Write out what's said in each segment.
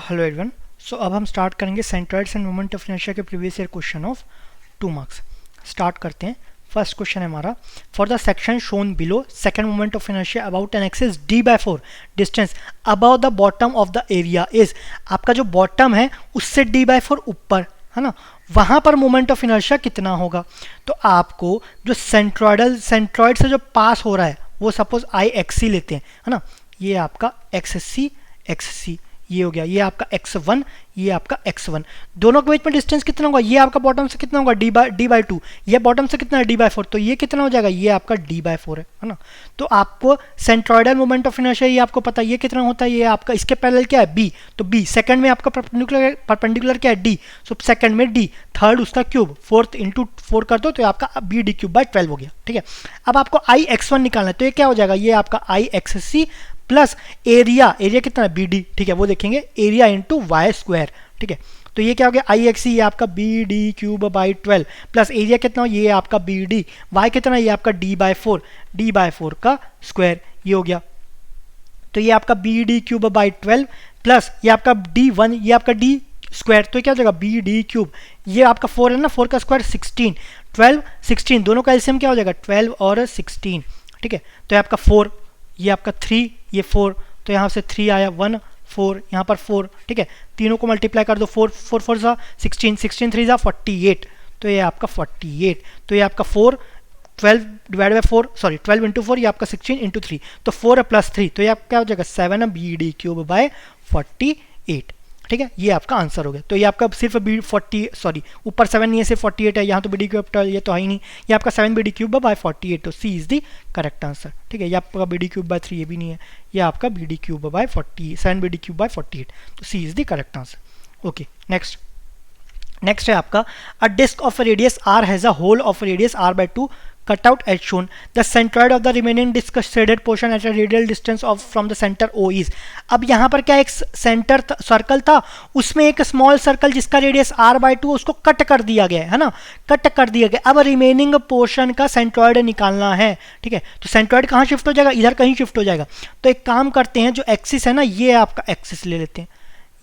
Hello everyone. सो अब हम start करेंगे centroids and moment of inertia के previous year question of 2 marks. Start करते हैं। फर्स्ट क्वेश्चन है हमारा, for the section shown below second moment of inertia about an axis d/4 distance about the bottom of the area is. आपका जो bottom है उससे d/4 ऊपर है ना, वहां पर मोमेंट ऑफ इनर्शिया कितना होगा। तो आपको जो सेंट्रॉइड से जो पास हो रहा है वो सपोज IXC लेते हैं है ना, ये आपका XC ये हो गया, ये आपका x1 ये आपका x1, दोनों के बीच में डिस्टेंस कितना होगा, ये आपका बॉटम से कितना होगा d/2, ये बॉटम से कितना है d/4, तो ये कितना हो जाएगा, ये आपका d/4 है ना। तो आपको सेंट्रॉइडल मोमेंट ऑफ इनर्शिया ये आपको पता है ये कितना होता है, ये आपका इसके पैरेलल क्या है b, तो b, सेकंड में आपका परपेंडिकुलर क्या है d, सो सेकंड में d, थर्ड उसका क्यूब, फोर्थ इंटू 4 कर दो तो आपका bd3/12 हो गया। ठीक है, अब आपको IX1 निकालना है, तो ये क्या हो जाएगा, ये आपका IXC प्लस एरिया कितना है BD, ठीक है वो देखेंगे, एरिया इंटू वाई स्क्वायर। ठीक है, तो ये क्या हो गया IXC, ये आपका BD3/12 प्लस एरिया कितना हो, ये आपका BD, वाई कितना है, ये आपका d/4 का स्क्वायर, ये हो गया। तो ये आपका BD3/12 प्लस ये आपका D1, ये आपका D स्क्वायर, तो क्या हो जाएगा BD3, ये आपका 4 है ना, 4 का स्क्वायर 16, 12 16, दोनों का एलसीएम क्या हो जाएगा 12 और 16। ठीक है, तो ये आपका 4, ये आपका 3, ये 4, तो यहाँ से 3 आया 1 4, यहाँ पर 4। ठीक है, तीनों को मल्टीप्लाई कर दो, 4 4 4 सा 16, 16 3 सा 48, तो ये आपका 48, तो ये आपका 4 12 डिवाइड बाई 4, सॉरी 12 इंटू 4, ये आपका 16 इंटू 3, तो 4 प्लस 3, तो ये आपका क्या हो जाएगा 7 BD3/48। ठीक है, ये आपका आंसर हो गया। तो ये आपका सिर्फ ऊपर 7 नहीं है, सिर्फ 48 है, यहाँ तो BD3, ये तो है ही नहीं, ये आपका 7 BD3/48, तो C is the correct answer. ठीक है, ये आपका BD3/3 ये भी नहीं है, ये आपका BD3/7 BD3/48, तो C is the correct answer. Okay, next है आपका, a disc of radius r has a hole of radius r/2 cut out as shown. The centroid of the remaining disc shaded portion at a radial distance of from the center O is. अब यहाँ पर क्या एक centre circle था, उसमें एक small circle जिसका radius r/2 उसको कट कर दिया गया है ना, कट कर दिया गया। अब रिमेनिंग पोर्शन का सेंट्रॉइड निकालना है। ठीक है, तो सेंट्रॉइड कहाँ शिफ्ट हो जाएगा, इधर कहीं शिफ्ट हो जाएगा। तो एक काम करते हैं, जो एक्सिस है ना, ये आपका एक्सिस ले लेते हैं,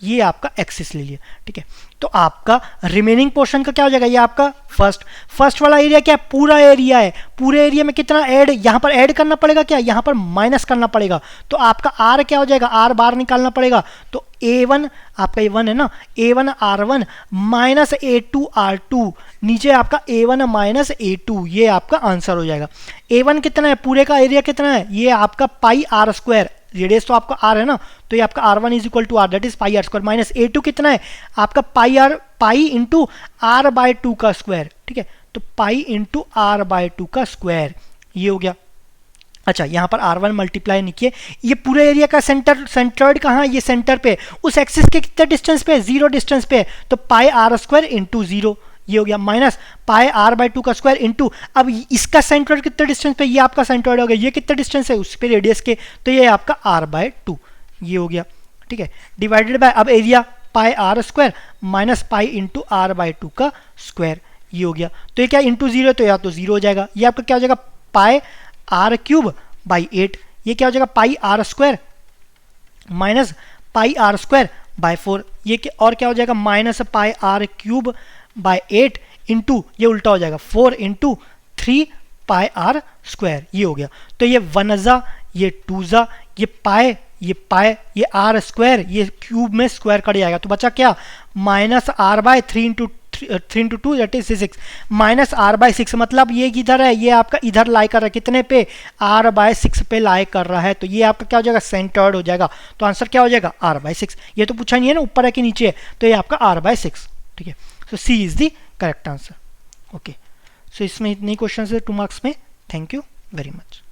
ये आपका एक्सिस ले लिया। ठीक है, तो आपका रिमेनिंग पोर्शन का क्या हो जाएगा, ये आपका फर्स्ट वाला एरिया क्या है, पूरा एरिया है, पूरे एरिया में कितना ऐड, यहाँ पर ऐड करना पड़ेगा, क्या यहाँ पर माइनस करना पड़ेगा, तो आपका r क्या हो जाएगा, r बार निकालना पड़ेगा, तो a1 आपका ये 1 है ना, a1 r1 minus a2 r2, नीचे आपका a1 माइनस a2, ये आपका आंसर हो जाएगा। a1 कितना है, पूरे का एरिया कितना है, ये आपका πr², रेडियस तो आपका r है ना, तो ये आपका r1 is equal to r, that is πr² minus a2 कितना है आपका पाई इंटू r/2 का स्क्वायर। ठीक है, तो पाई इंटू r/2 का स्क्वायर, ये हो गया। अच्छा, यहाँ पर r1 मल्टीप्लाई नहीं किए, ये पूरे एरिया का सेंटर्ड कहाँ, ये सेंटर पे, उस एक्सिस के कितने डिस्टेंस पे, 0 डिस्टेंस पे, तो πr² इंटू 0, ये हो गया, माइनस πr/2 का स्क्वायर इंटू, अब इसका सेंट्रॉइड कितने डिस्टेंस पे, ये आपका सेंट्रॉइड हो गया, ये कितने डिस्टेंस है उस पे रेडियस के, तो ये आपका r/2, ये हो गया। ठीक है, डिवाइडेड बाय, अब area πr² minus pi into r/2 का स्क्वायर, ये हो गया। तो ये क्या इंटू 0, तो या तो 0 हो जाएगा, ये आपका क्या हो जाएगा πr3/8, ये क्या हो जाएगा πr² माइनस πr²/4, ये और क्या हो जाएगा माइनस πr3/8 इंटू, ये उल्टा हो जाएगा 4 इंटू 3πr², ये हो गया। तो ये 1 जा, ये 2 जा, ये ये r², ये क्यूब में स्क्वायर कट जाएगा, तो बचा क्या minus r/3 into 2 that is 6, minus r/6, मतलब ये किधर है, ये आपका इधर लाई कर रहा है, कितने पे r/6 पे लाई कर रहा है, तो ये आपका क्या हो जाएगा सेंटर्ड हो जाएगा, तो आंसर क्या हो जाएगा r/6। ये तो पूछा नहीं है ना ऊपर है कि नीचे है, तो ये आपका r/6। ठीक है, so C is the correct answer. Okay, so इसमें इतने क्वेश्चन है 2 मार्क्स में। Thank you very much.